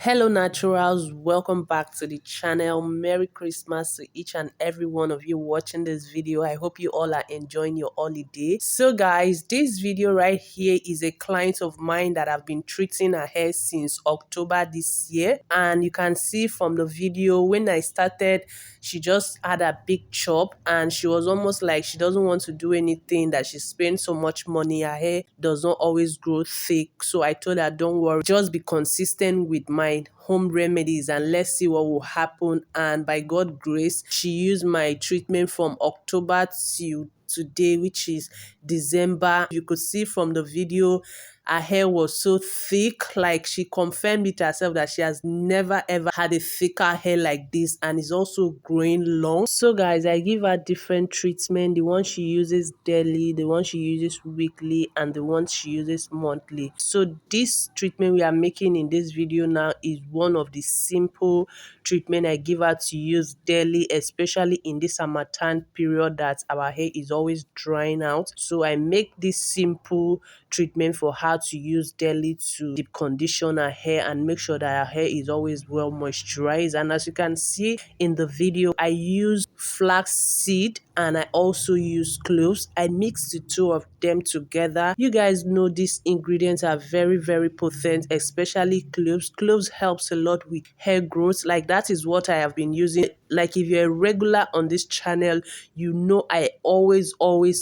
Hello naturals, welcome back to the channel. Merry Christmas to each and every one of you watching this video. I hope you all are enjoying your holiday. So guys, this video right here is a client of mine that I've been treating her hair since October this year, and you can see from the video when I started, she just had a big chop and she was almost like she doesn't want to do anything, that she spends so much money. Her hair does not always grow thick. So I told her, don't worry, just be consistent with my home remedies and let's see what will happen. And by God's grace, she used my treatment from October to today, which is December. You could see from the video her hair was so thick, like she confirmed it herself that she has never ever had a thicker hair like this, and it's also growing long. So guys, I give her different treatment: the one she uses daily, the one she uses weekly, and the one she uses monthly. So this treatment we are making in this video now is one of the simple treatment I give her to use daily, especially in this summertime period that our hair is always drying out. So I make this simple treatment for her to use daily to deep condition her hair and make sure that her hair is always well moisturized. And as you can see in the video, I use flaxseed and I also use cloves. I mix the two of them together. You guys know these ingredients are very potent, especially cloves. Cloves helps a lot with hair growth. Like that is what I have been using. Like if you're a regular on this channel, you know I always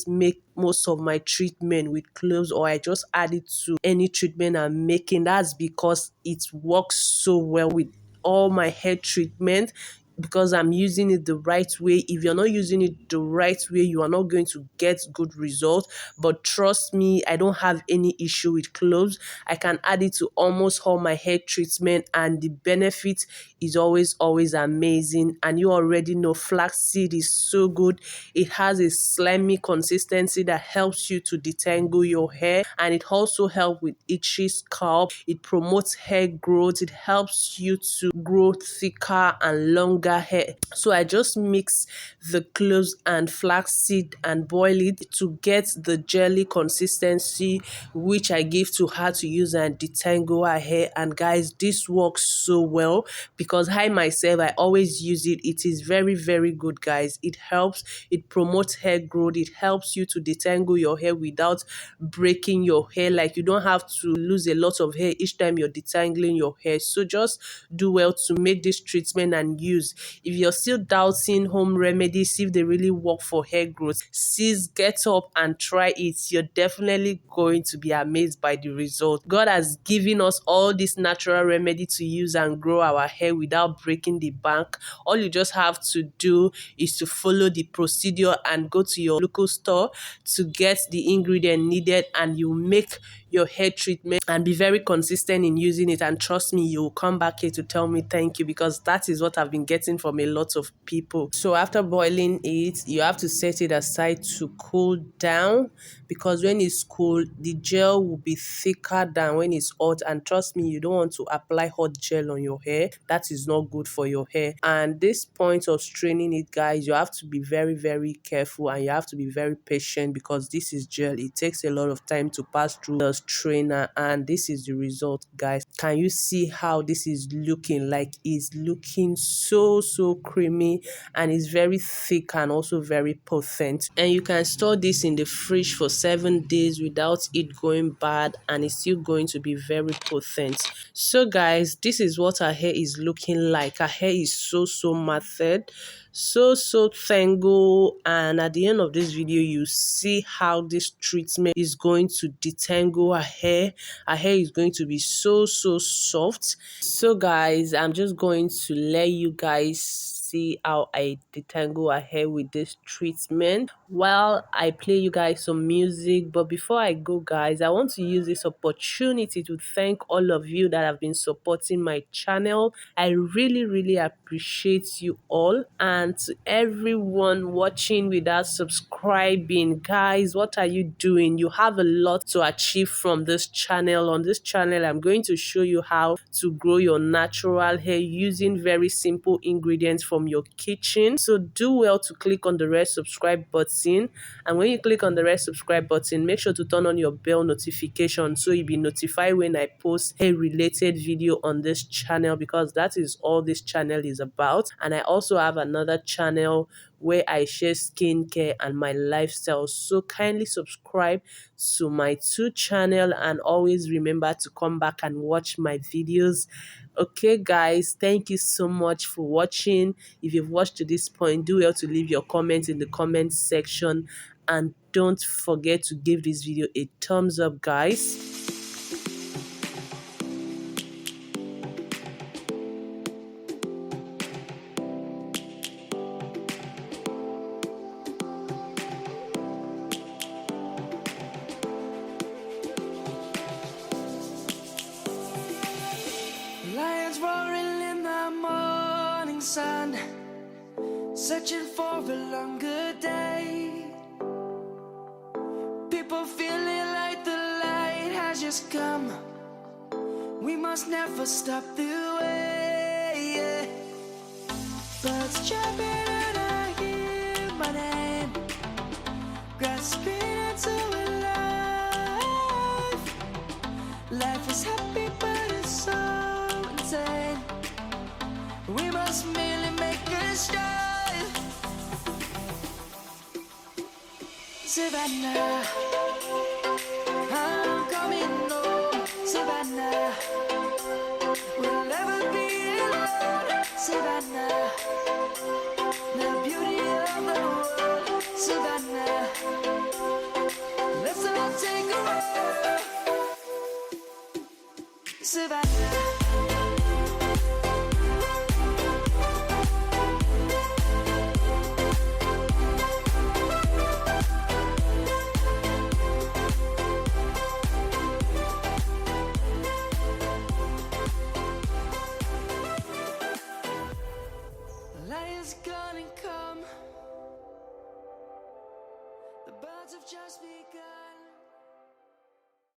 make most of my treatment with cloves, or I just add it to any treatment I'm making. That's because it works so well with all my hair treatment, because I'm using it the right way. If you're not using it the right way, you are not going to get good results. But trust me, I don't have any issue with cloves. I can add it to almost all my hair treatment and the benefit is always amazing. And you already know flaxseed is so good. It has a slimy consistency that helps you to detangle your hair, and it also helps with itchy scalp. It promotes hair growth. It helps you to grow thicker and longer hair. So I just mix the cloves and flaxseed and boil it to get the jelly consistency, which I give to her to use and detangle her hair. And guys, this works so well because I myself, I always use it. It is very good, guys. It helps. It promotes hair growth. It helps you to detangle your hair without breaking your hair. Like you don't have to lose a lot of hair each time you're detangling your hair. So just do well to make this treatment and use. If you're still doubting home remedies, if they really work for hair growth, sis, get up and try it. You're definitely going to be amazed by the result. God has given us all this natural remedy to use and grow our hair without breaking the bank. All you just have to do is to follow the procedure and go to your local store to get the ingredient needed, and you make your hair treatment and be very consistent in using it. And trust me, you'll come back here to tell me thank you, because that is what I've been getting from a lot of people. So after boiling it, you have to set it aside to cool down, because when it's cool, the gel will be thicker than when it's hot. And trust me, you don't want to apply hot gel on your hair. That is not good for your hair. And this point of straining it, guys, you have to be very careful and you have to be very patient, because this is gel. It takes a lot of time to pass through the strainer, and this is the result, guys. Can you see how this is looking? Like it's looking so creamy, and it's very thick and also very potent. And you can store this in the fridge for 7 days without it going bad, and it's still going to be very potent. So guys, this is what her hair is looking like. Her hair is so matted, so tangled. And at the end of this video, you see how this treatment is going to detangle her hair. Her hair is going to be so soft. So guys, I'm just going to let you guys see how I detangle her hair with this treatment while I play you guys some music. But before I go, guys, I want to use this opportunity to thank all of you that have been supporting my channel. I really appreciate you all. And to everyone watching without subscribing, guys, what are you doing? You have a lot to achieve from this channel. On this channel, I'm going to show you how to grow your natural hair using very simple ingredients from from your kitchen. So do well to click on the red subscribe button, and when you click on the red subscribe button, make sure to turn on your bell notification so you'll be notified when I post a related video on this channel, because that is all this channel is about. And I also have another channel where I share skincare and my lifestyle, so kindly subscribe to my two channel and always remember to come back and watch my videos. Okay guys, thank you so much for watching. If you've watched to this point, do well to leave your comments in the comment section, and don't forget to give this video a thumbs up guys. Lions roaring in the morning sun, searching for a longer day. People feeling like the light has just come. We must never stop the way. Birds chirping and I hear my name, grasping into a life. Life is happy but it's so insane. We must merely make a start. Savannah, I'm coming home. Savannah, we'll never be alone. Savannah, the beauty of the world. Savannah, let's all take a walk. Savannah. Lion's gonna come. The birds have just begun.